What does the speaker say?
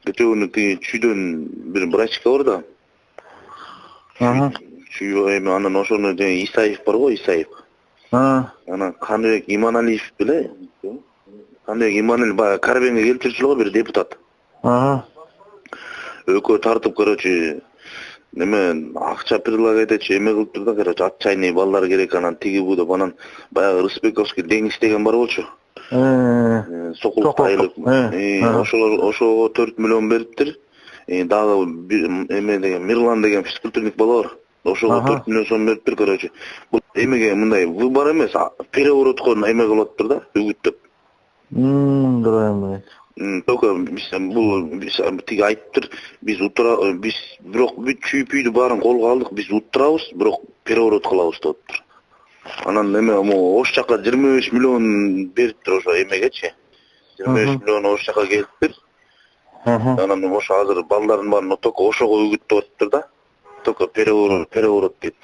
Кечеүнү чүйдөн бир врачка бар да. Чүй эми анан ошону Исаев бар го, Исаев. Анан Каныбек Иманалиев беле? Каныбек Иманалиев баягы Карбенге келип жүрчү го бир депутат. Экөө тартып, короче, неме акча предлагать этчи, эме кылыптыр да, короче, отчаянный балдар керек, анан тиги бу деп, анан баягы Рысбековский Деңиз деген бар болчу. Сокулук айылып. Ошого 4 миллион бериптир. Дагы эме деген Мирлан деген физкультурник бала бар. Ошого 4 миллион сом бериптир, короче. Бул эмеге мындай выбор эмес, переворотко эме кылыптыр да, үгүттөп. Только биз тиги айтыптыр, биз бирок бүт чүйпүйдү баарын колго алдык, биз уттурабыз, бирок переворот кылабыз дептир. Анан эме ош жака 25 миллион бериптир ошо эмегечи. 25 миллион ош жака келиптир. Анан ошо азыр балдардын баарын только ошого үгүттөп атыптыр да. Только переворот дейт.